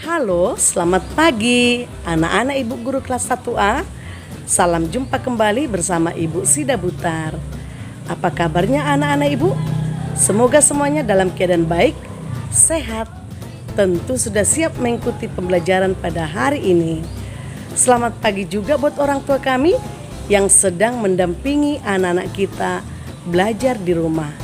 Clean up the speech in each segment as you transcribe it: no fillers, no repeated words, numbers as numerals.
Halo, selamat pagi anak-anak Ibu Guru kelas 1A. Salam jumpa kembali bersama Ibu Sida Butar. Apa kabarnya anak-anak Ibu? Semoga semuanya dalam keadaan baik, sehat. Tentu sudah siap mengikuti pembelajaran pada hari ini. Selamat pagi juga buat orang tua kami yang sedang mendampingi anak-anak kita belajar di rumah.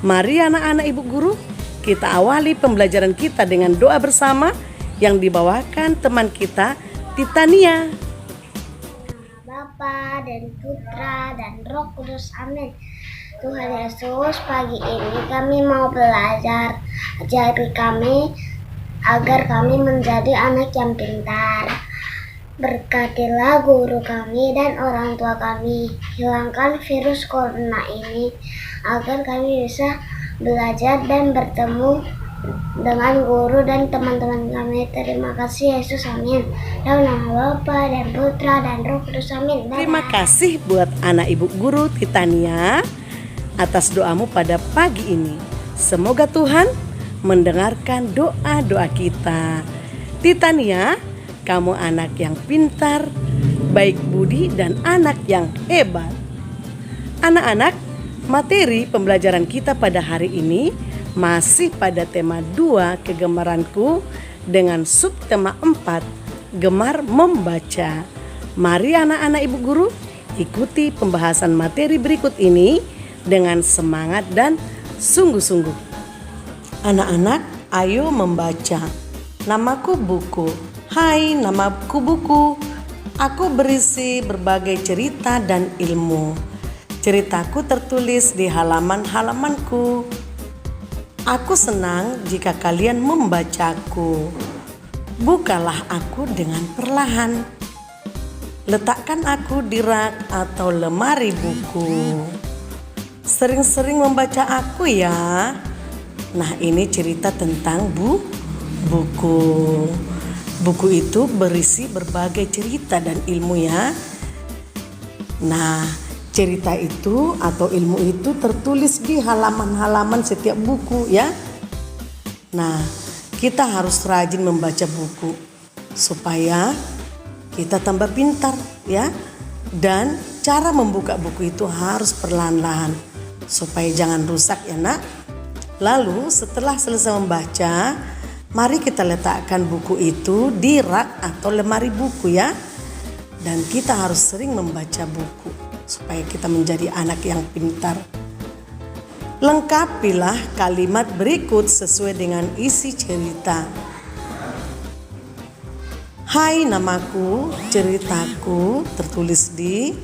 Mari anak-anak Ibu Guru, kita awali pembelajaran kita dengan doa bersama yang dibawakan teman kita, Titania. Bapa dan Putra dan Roh Kudus, amin. Tuhan Yesus, pagi ini kami mau belajar. Ajari kami agar kami menjadi anak yang pintar. Berkatilah guru kami dan orang tua kami. Hilangkan virus corona ini agar kami bisa belajar dan bertemu dengan guru dan teman-teman kami. Terima kasih Yesus, amin. Dalam nama Bapa dan Putra dan Roh Kudus, amin. Terima kasih buat anak Ibu Guru Titania atas doamu pada pagi ini. Semoga Tuhan mendengarkan doa-doa kita. Titania, kamu anak yang pintar, baik budi, dan anak yang hebat. Anak-anak, materi pembelajaran kita pada hari ini masih pada tema 2 kegemaranku dengan subtema 4 gemar membaca. Mari anak-anak Ibu Guru ikuti pembahasan materi berikut ini dengan semangat dan sungguh-sungguh. Anak-anak, ayo membaca. Namaku buku. Hai, namaku buku. Aku berisi berbagai cerita dan ilmu. Ceritaku tertulis di halaman-halamanku. Aku senang jika kalian membacaku. Bukalah aku dengan perlahan. Letakkan aku di rak atau lemari buku. Sering-sering membaca aku ya. Nah, ini cerita tentang buku. Buku itu berisi berbagai cerita dan ilmu ya. Nah, cerita itu atau ilmu itu tertulis di halaman-halaman setiap buku ya. Nah, kita harus rajin membaca buku supaya kita tambah pintar ya. Dan cara membuka buku itu harus perlahan-lahan supaya jangan rusak ya nak. Lalu setelah selesai membaca, mari kita letakkan buku itu di rak atau lemari buku ya. Dan kita harus sering membaca buku supaya kita menjadi anak yang pintar. Lengkapilah kalimat berikut sesuai dengan isi cerita. Hai, namaku, ceritaku tertulis di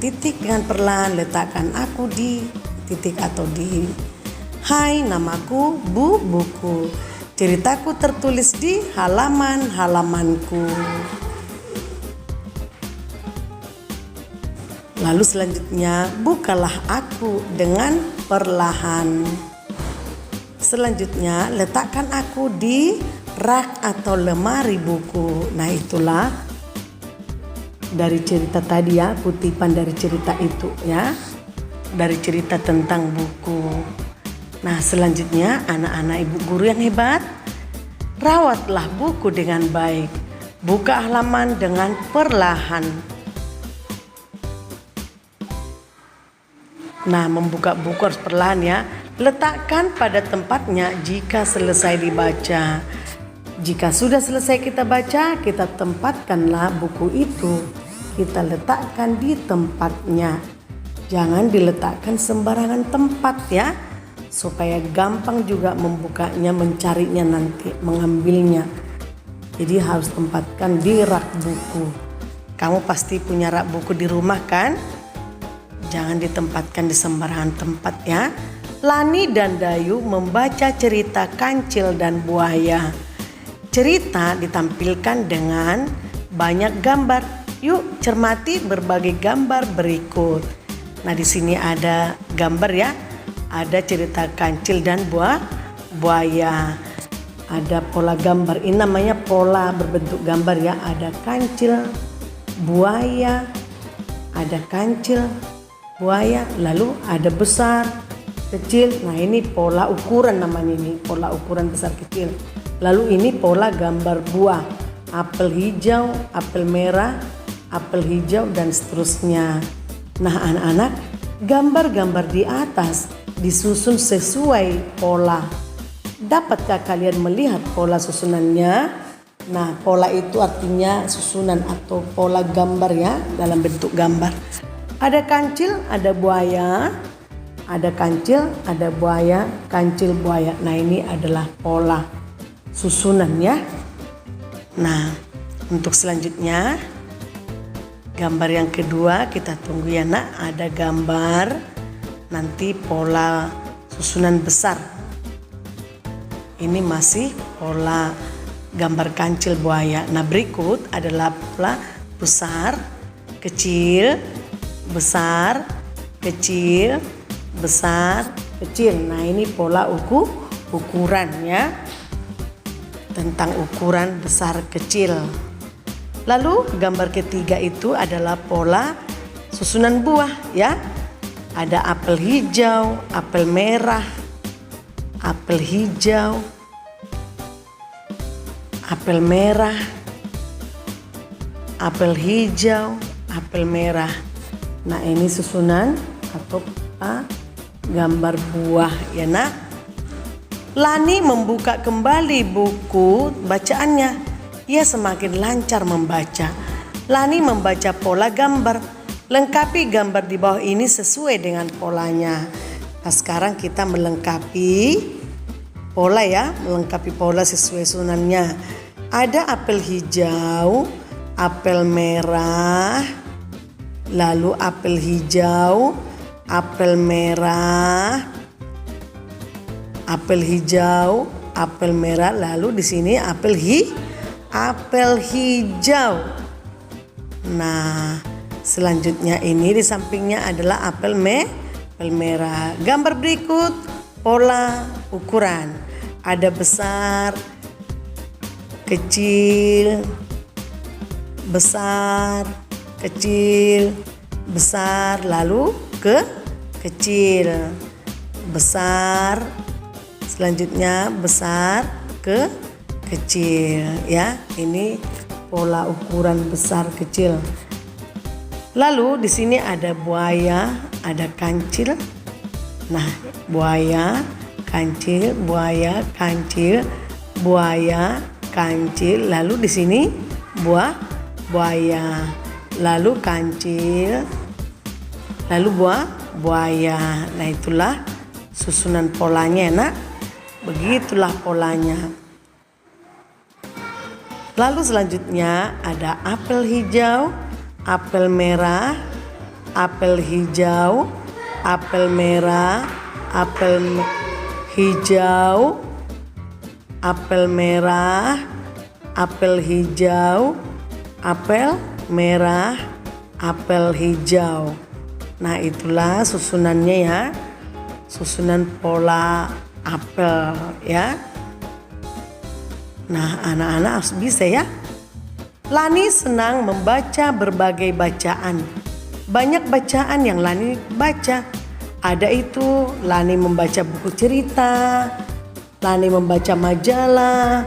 titik dengan perlahan letakkan aku di titik atau di. Hai, namaku, buku. Ceritaku tertulis di halaman-halamanku. Lalu selanjutnya, bukalah aku dengan perlahan. Selanjutnya, letakkan aku di rak atau lemari buku. Nah, itulah dari cerita tadi ya, kutipan dari cerita itu ya. Dari cerita tentang buku. Nah, selanjutnya anak-anak Ibu Guru yang hebat, rawatlah buku dengan baik. Buka halaman dengan perlahan. Nah, membuka buku harus perlahan ya. Letakkan pada tempatnya jika selesai dibaca. Jika sudah selesai kita baca, kita tempatkanlah buku itu. Kita letakkan di tempatnya. Jangan diletakkan sembarangan tempat ya. Supaya gampang juga membukanya, mencarinya nanti, mengambilnya. Jadi harus tempatkan di rak buku. Kamu pasti punya rak buku di rumah kan? Jangan ditempatkan di sembarangan tempat ya. Lani dan Dayu membaca cerita Kancil dan Buaya. Cerita ditampilkan dengan banyak gambar. Yuk cermati berbagai gambar berikut. Nah, di sini ada gambar ya. Ada cerita Kancil dan Buaya. Ada pola gambar. Ini namanya pola berbentuk gambar ya. Ada kancil, buaya, ada kancil, buaya, lalu ada besar, kecil. Nah, ini pola ukuran namanya, ini pola ukuran besar kecil. Lalu ini pola gambar buah, apel hijau, apel merah, apel hijau, dan seterusnya. Nah anak-anak, gambar-gambar di atas disusun sesuai pola. Dapatkah kalian melihat pola susunannya? Nah, pola itu artinya susunan atau pola gambar ya, dalam bentuk gambar. Ada kancil, ada buaya, ada kancil, ada buaya, kancil, buaya. Nah, ini adalah pola susunan ya. Nah, untuk selanjutnya gambar yang kedua kita tunggu ya nak. Ada gambar nanti pola susunan besar. Ini masih pola gambar kancil buaya. Nah berikut adalah pola besar, kecil, besar, kecil, besar, kecil. Nah ini pola ukuran ya. Tentang ukuran besar kecil. Lalu gambar ketiga itu adalah pola susunan buah ya. Ada apel hijau, apel merah, apel hijau, apel merah, apel hijau, apel merah. Nah ini susunan atau gambar buah ya nak. Lani membuka kembali buku bacaannya. Ia semakin lancar membaca. Lani membaca pola gambar. Lengkapi gambar di bawah ini sesuai dengan polanya. Nah sekarang kita melengkapi pola ya. Melengkapi pola sesuai susunannya. Ada apel hijau, apel merah, lalu apel hijau, apel merah, apel hijau, apel merah, lalu di sini apel hijau. Nah, selanjutnya ini di sampingnya adalah apel merah. Gambar berikut pola ukuran. Ada besar, kecil, besar, kecil, besar, lalu ke kecil, besar, selanjutnya besar ke kecil ya. Ini pola ukuran besar kecil. Lalu di sini ada buaya, ada kancil. Nah, buaya, kancil, buaya, kancil, buaya, kancil. Lalu di sini buaya, lalu kancil, lalu buaya. Nah, itulah susunan polanya, nak. Begitulah polanya. Lalu selanjutnya ada apel hijau, apel merah, apel hijau, apel merah, apel hijau, apel merah, apel hijau, apel merah, apel hijau. Nah itulah susunannya ya. Susunan pola apel ya. Nah anak-anak harus bisa ya. Lani senang membaca berbagai bacaan. Banyak bacaan yang Lani baca. Ada itu Lani membaca buku cerita, Lani membaca majalah,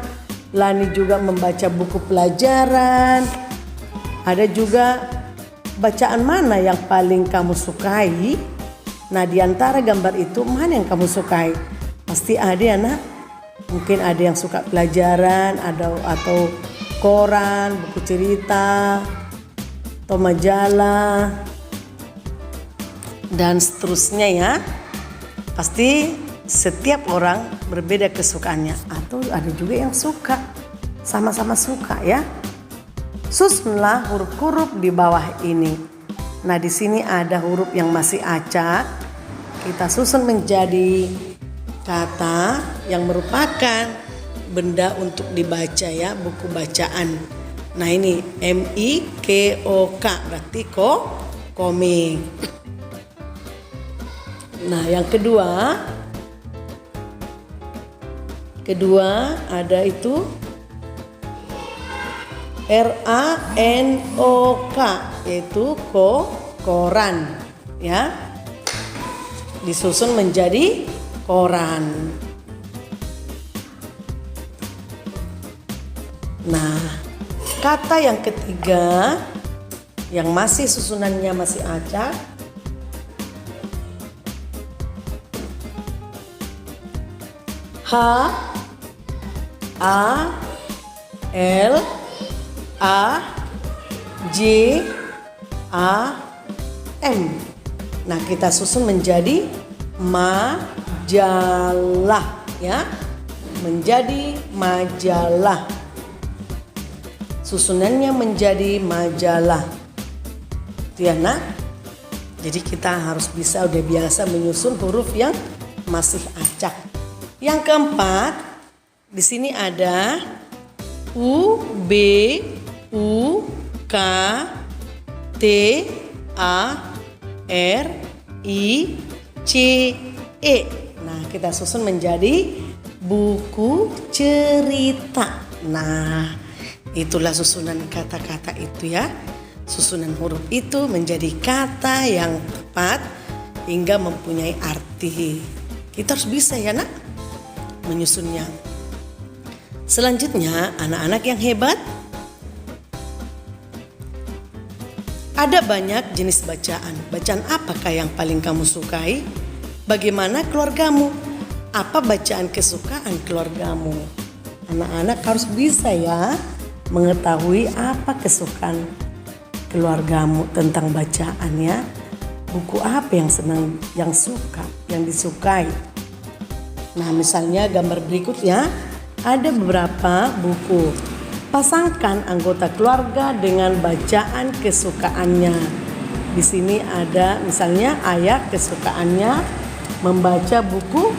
Lani juga membaca buku pelajaran. Ada juga bacaan mana yang paling kamu sukai? Nah di antara gambar itu mana yang kamu sukai? Pasti ada ya nak. Mungkin ada yang suka pelajaran, atau koran, buku cerita, atau majalah, dan seterusnya ya. Pasti setiap orang berbeda kesukaannya. Atau ada juga yang suka, sama-sama suka ya. Susunlah huruf-huruf di bawah ini. Nah di sini ada huruf yang masih acak. Kita susun menjadi kata yang merupakan benda untuk dibaca ya, buku bacaan. Nah ini MIKOK berarti komik. Nah yang kedua ada itu RANOK, yaitu koran ya, disusun menjadi koran. Nah, kata yang ketiga yang masih susunannya masih acak. H A L A J A M. Nah, kita susun menjadi majalah ya. Menjadi majalah. Susunannya menjadi majalah. Itu ya, Nak. Jadi kita harus bisa udah biasa menyusun huruf yang masih acak. Yang keempat, di sini ada U B U K T A R I C E. Nah, kita susun menjadi buku cerita. Nah, itulah susunan kata-kata itu ya. Susunan huruf itu menjadi kata yang tepat hingga mempunyai arti. Kita harus bisa ya, Nak, menyusunnya. Selanjutnya, anak-anak yang hebat, ada banyak jenis bacaan. Bacaan apakah yang paling kamu sukai? Bagaimana keluargamu? Apa bacaan kesukaan keluargamu? Anak-anak harus bisa ya mengetahui apa kesukaan keluargamu tentang bacaan ya. Buku apa yang senang, yang suka, yang disukai. Nah, misalnya gambar berikut ya. Ada beberapa buku. Pasangkan anggota keluarga dengan bacaan kesukaannya. Di sini ada misalnya ayah kesukaannya membaca buku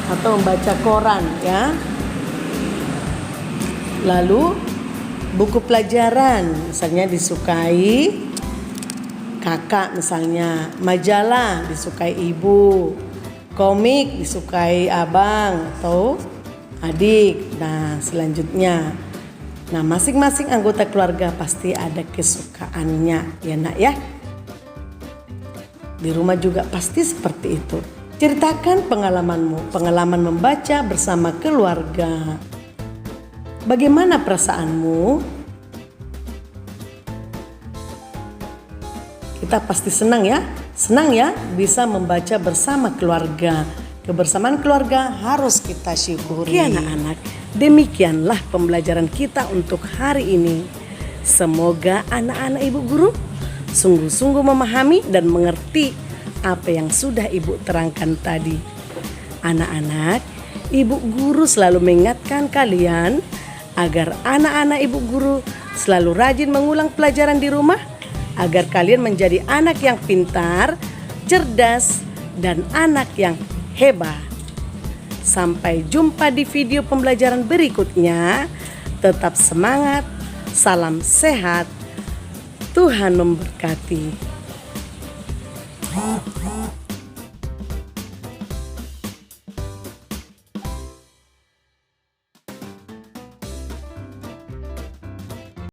atau membaca koran ya. Lalu buku pelajaran misalnya disukai kakak, misalnya majalah disukai ibu, komik disukai abang atau adik. Nah, selanjutnya, nah masing-masing anggota keluarga pasti ada kesukaannya ya, Nak ya. Di rumah juga pasti seperti itu. Ceritakan pengalamanmu, pengalaman membaca bersama keluarga. Bagaimana perasaanmu? Kita pasti senang ya bisa membaca bersama keluarga. Kebersamaan keluarga harus kita syukuri. Oke anak-anak, demikianlah pembelajaran kita untuk hari ini. Semoga anak-anak ibu guru sungguh-sungguh memahami dan mengerti apa yang sudah ibu terangkan tadi. Anak-anak, ibu guru selalu mengingatkan kalian agar anak-anak ibu guru selalu rajin mengulang pelajaran di rumah, agar kalian menjadi anak yang pintar, cerdas, dan anak yang hebat. Sampai jumpa di video pembelajaran berikutnya. Tetap semangat, salam sehat, Tuhan memberkati.